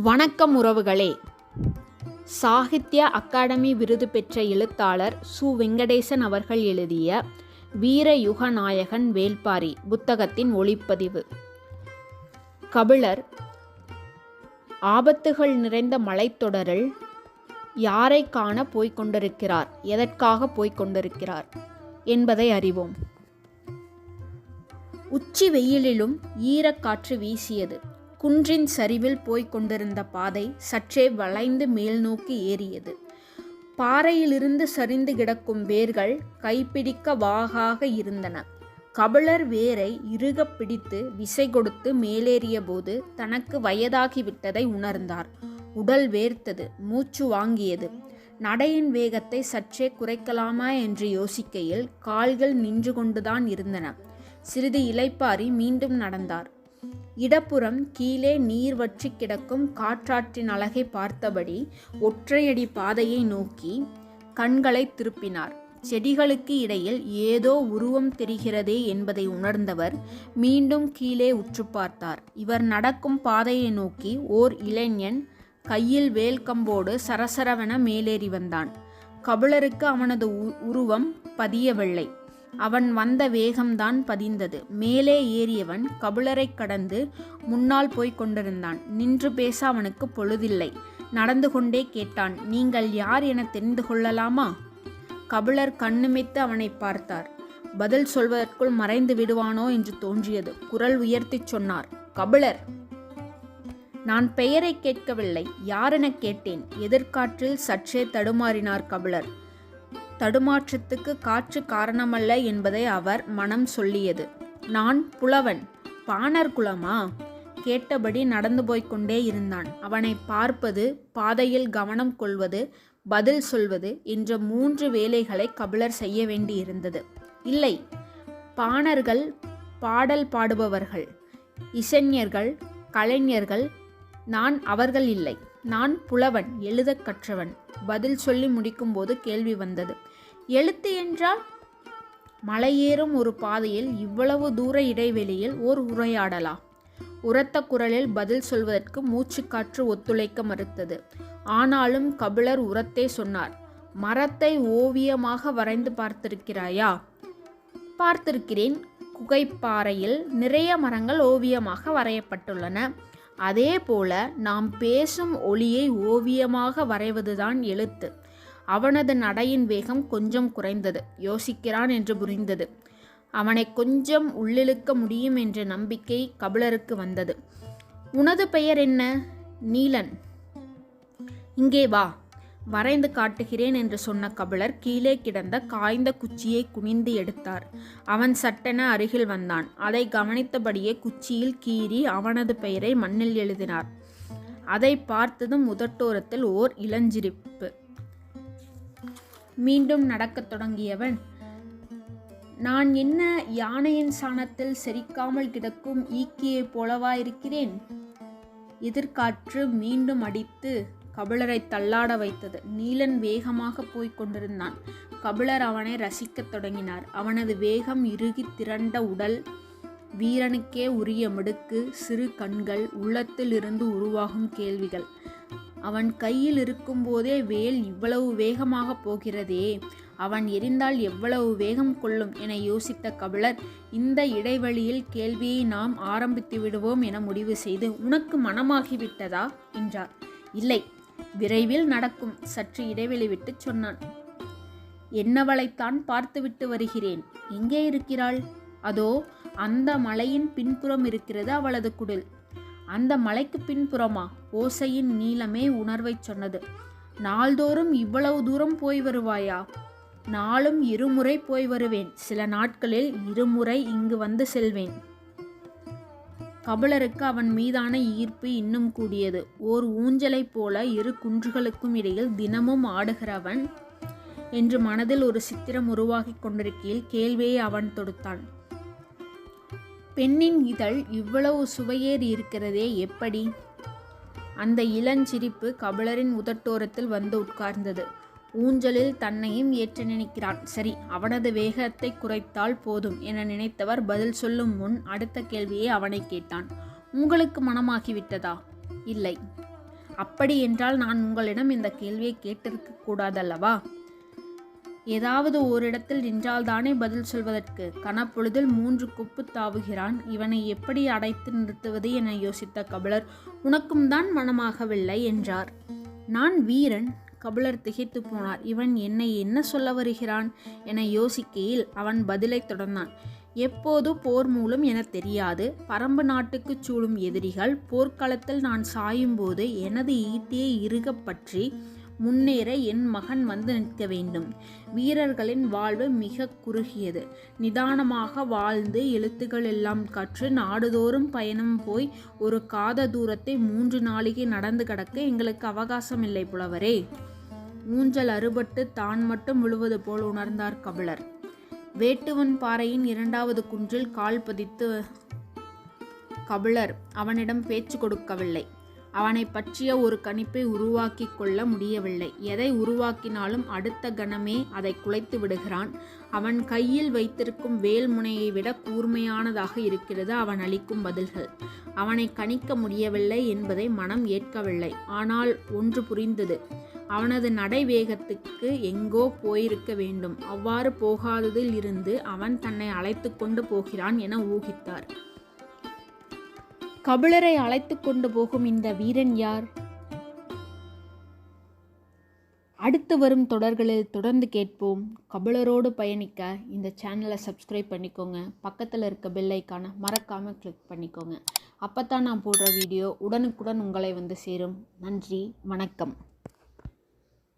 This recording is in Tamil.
வணக்கம் உறவுகளே. சாகித்ய அகாடமி விருது பெற்ற எழுத்தாளர் சு. வெங்கடேசன் அவர்கள் எழுதிய வீரயுக நாயகன் வேள்பாரி புத்தகத்தின் ஒளிப்பதிவு. கபிலர் ஆபத்துகள் நிறைந்த மலைத்தொடரில் யாரை காண போய்கொண்டிருக்கிறார், எதற்காக போய்கொண்டிருக்கிறார் என்பதை அறிவோம். உச்சி வெயிலிலும் ஈரக்காற்று வீசியது. குன்றின் சரிவில் போய்க் கொண்டிருந்த பாதை சற்றே வளைந்து மேல் நோக்கி ஏறியது. பாறையிலிருந்து சரிந்து கிடக்கும் வேர்கள் கைப்பிடிக்க வாகாக இருந்தன. கபிலர் வேரை இறுக பிடித்து விசை கொடுத்து மேலேறிய போது தனக்கு வயதாகிவிட்டதை உணர்ந்தார். உடல் வேர்த்தது, மூச்சு வாங்கியது. நடையின் வேகத்தை சற்றே குறைக்கலாமா என்று யோசிக்கையில் கால்கள் நின்று கொண்டுதான் இருந்தன. சிறிது இளைப்பாரி மீண்டும் நடந்தார். இடப்புறம் கீழே நீர் வற்றி கிடக்கும் காற்றாற்றின் அழகை பார்த்தபடி ஒற்றையடி பாதையை நோக்கி கண்களை திருப்பினார். செடிகளுக்கு இடையில் ஏதோ உருவம் தெரிகிறதே என்பதை உணர்ந்தவர் மீண்டும் கீழே உற்று பார்த்தார். இவர் நடக்கும் பாதையை நோக்கி ஓர் இளைஞன் கையில் வேல்கம்போடு சரசரவென மேலேறி வந்தான். கபிலருக்கு அவனது உருவம் பதியவில்லை. அவன் வந்த வேகம்தான் பதிந்தது. மேலே ஏறியவன் கபிலரை கடந்து முன்னால் போய்க் கொண்டிருந்தான். நின்று பேச அவனுக்கு பொழுதில்லை. நடந்து கொண்டே கேட்டான், நீங்கள் யார் என தெரிந்து கொள்ளலாமா? கபிலர் கண்ணுமித்து அவனை பார்த்தார். பதில் சொல்வதற்குள் மறைந்து விடுவானோ என்று தோன்றியது. குரல் உயர்த்தி சொன்னார், கபிலர், நான் பெயரை கேட்கவில்லை, யாரென கேட்டேன். எதிர்காற்றில் சற்றே தடுமாறினார் கபிலர். தடுமாற்றத்துக்கு காற்று காரணமல்ல என்பதை அவர் மனம் சொல்லியது. நான் புலவன். பாணர் குலமா? கேட்டபடி நடந்து போய்கொண்டே இருந்தான். அவனை பார்ப்பது, பாதையில் கவனம் கொள்வது, பதில் சொல்வது என்ற 3 வேலைகளை கபிலர் செய்ய வேண்டியிருந்தது. இல்லை, பாணர்கள் பாடல் பாடுபவர்கள், இசைஞர்கள், கலைஞர்கள். நான் அவர்கள் இல்லை. நான் புலவன், எழுத கற்றவன். பதில் சொல்லி முடிக்கும்போது கேள்வி வந்தது. எழுத்து என்றால்? மலையேறும் ஒரு பாதையில் இவ்வளவு தூர இடைவெளியில் ஓர் உரையாடலா? உரத்த குரலில் பதில் சொல்வதற்கு மூச்சுக்காற்று ஒத்துழைக்க மறுத்தது. ஆனாலும் கபிலர் உரத்தே சொன்னார், மரத்தை ஓவியமாக வரைந்து பார்த்திருக்கிறாயா? பார்த்திருக்கிறேன். குகைப்பாறையில் நிறைய மரங்கள் ஓவியமாக வரையப்பட்டுள்ளன. அதே போல நாம் பேசும் ஒளியை ஓவியமாக வரைவதுதான் எழுத்து. அவனது நடையின் வேகம் கொஞ்சம் குறைந்தது. யோசிக்கிறான் என்று புரிந்தது. அவனை கொஞ்சம் உள்ளிழுக்க முடியும் என்ற நம்பிக்கை கபிலருக்கு வந்தது. உனது பெயர் என்ன? நீலன். இங்கே வா, வரைந்து காட்டுகிறேன் என்று சொன்ன கபிலர் கீழே கிடந்த காய்ந்த குச்சியை குனிந்து எடுத்தார். அவன் சட்டென அருகில் வந்தான். அதை கவனித்தபடியே குச்சியில் கீறி அவனது பெயரை மண்ணில் எழுதினார். அதை பார்த்ததும் உதட்டோரத்தில் ஓர் இளஞ்சிரிப்பு. மீண்டும் நடக்கத் தொடங்கியவன், நான் என்ன யானையின் சாணத்தில் செரிக்காமல் கிடக்கும் ஈக்கியைப் போலவா இருக்கிறேன்? எதிர்காற்று மீண்டும் அடித்து கபிலரை தள்ளாட வைத்தது. நீலன் வேகமாக போய்க் கொண்டிருந்தான். கபிலர் அவனை ரசிக்கத் தொடங்கினார். அவனது வேகம், இறுகி திரண்ட உடல், வீரனுக்கே உரிய மிடுக்கு, சிறு கண்கள், உள்ளத்தில் இருந்து உருவாகும் கேள்விகள். அவன் கையில் இருக்கும்போதே வேல் இவ்வளவு வேகமாக போகிறதே, அவன் எரிந்தால் எவ்வளவு வேகம் கொள்ளும் என யோசித்த கபிலர், இந்த இடைவெளியில் கேள்வியை நாம் ஆரம்பித்து விடுவோம் என முடிவு செய்து, உனக்கு மனமாகிவிட்டதா என்றார். இல்லை, விரைவில் நடக்கும். சற்று இடைவெளி விட்டு சொன்னான். என்னவளைத்தான் பார்த்துவிட்டு வருகிறேன். எங்கே இருக்கிறாள்? அதோ அந்த மலையின் பின்புறம் இருக்கிறது அவளது குடில். அந்த மலைக்கு பின்புறமா? ஓசையின் நீளமே உணர்வை சொன்னது. நாள்தோறும் இவ்வளவு தூரம் போய் வருவாயா? நாளும் 2 முறை போய் வருவேன். சில நாட்களில் 2 முறை இங்கு வந்து செல்வேன். கபிலருக்கு அவன் மீதான ஈர்ப்பு இன்னும் கூடியது. ஓர் ஊஞ்சலைப் போல 2 குன்றுகளுக்கும் இடையில் தினமும் ஆடுகிறவன் என்று மனதில் ஒரு சித்திரம் உருவாகி கொண்டிருக்கையில் கேள்வியை அவன் தொடுத்தான். பெண்ணின் இதழ் இவ்வளவு சுவையேறி இருக்கிறதே, எப்படி? அந்த இளஞ்சிரிப்பு கபிலரின் உதட்டோரத்தில் வந்து உட்கார்ந்தது. ஊஞ்சலில் தன்னையும் ஏற்ற நினைக்கிறான். சரி, அவனது வேகத்தை குறைத்தால் போதும் என நினைத்தவர் பதில் சொல்லும் முன் அடுத்த கேள்வியை அவனை கேட்டான். உங்களுக்கு மனமாகிவிட்டதா? இல்லை. அப்படி என்றால் நான் உங்களிடம் இந்த கேள்வியை கேட்டிருக்க கூடாதல்லவா? ஏதாவது ஓரிடத்தில் நின்றால்தானே பதில் சொல்வதற்கு. கனப்பொழுதில் 3 குப்பு தாவுகிறான். இவனை எப்படி அடைத்து நிறுத்துவது என யோசித்த கபிலர், உனக்கும் தான் மனமாகவில்லை என்றார். நான் வீரன். கபிலர் திகைத்து போனார். இவன் என்னை என்ன சொல்ல வருகிறான் என யோசிக்கையில் அவன் பதிலை தொடர்ந்தான். எப்போது போர் மூலம் என தெரியாது. பரம்பு நாட்டுக்கு சூழும் எதிரிகள் போர்க்களத்தில் நான் சாயும்போது எனது ஈட்டியை இறுகப் பற்றி முன்னேற என் மகன் வந்து நிற்க வேண்டும். வீரர்களின் வாழ்வு மிக குறுகியது. நிதானமாக வாழ்ந்து எழுத்துக்கள் எல்லாம் கற்று நாடுதோறும் பயணம் போய் ஒரு காத தூரத்தை 3 நாளிகை நடந்து கடக்க எங்களுக்கு அவகாசம் இல்லை புலவரே. ஊஞ்சல் அறுபட்டு தான் மட்டும் விழுவது போல் உணர்ந்தார் கபிலர். வேட்டுவன் பாறையின் 2வது குன்றில் கால் பதித்து கபிலர் அவனிடம் பேச்சு கொடுக்கவில்லை. அவனை பற்றிய ஒரு கணிப்பை உருவாக்கி கொள்ள முடியவில்லை. எதை உருவாக்கினாலும் அடுத்த கணமே அதை குலைத்து விடுகிறான். அவன் கையில் வைத்திருக்கும் வேல் முனையை விட கூர்மையானதாக இருக்கிறது அவன் அளிக்கும் பதில்கள். அவனை கணிக்க முடியவில்லை என்பதை மனம் ஏற்கவில்லை. ஆனால் ஒன்று புரிந்தது. அவனது நடை வேகத்துக்கு எங்கோ போயிருக்க வேண்டும். அவ்வாறு போகாததில் இருந்து அவன் தன்னை அழைத்து கொண்டு போகிறான் என ஊகித்தார். கபிலரை அழைத்து கொண்டு போகும் இந்த வீரன் யார்? அடுத்து வரும் தொடர்களில் தொடர்ந்து கேட்போம். கபிலரோடு பயணிக்க இந்த சேனலை சப்ஸ்கிரைப் பண்ணிக்கோங்க. பக்கத்தில் இருக்க பெல் ஐக்கானை மறக்காமல் கிளிக் பண்ணிக்கோங்க. அப்போ தான் நான் போடுற வீடியோ உடனுக்குடன் உங்களை வந்து சேரும். நன்றி, வணக்கம்.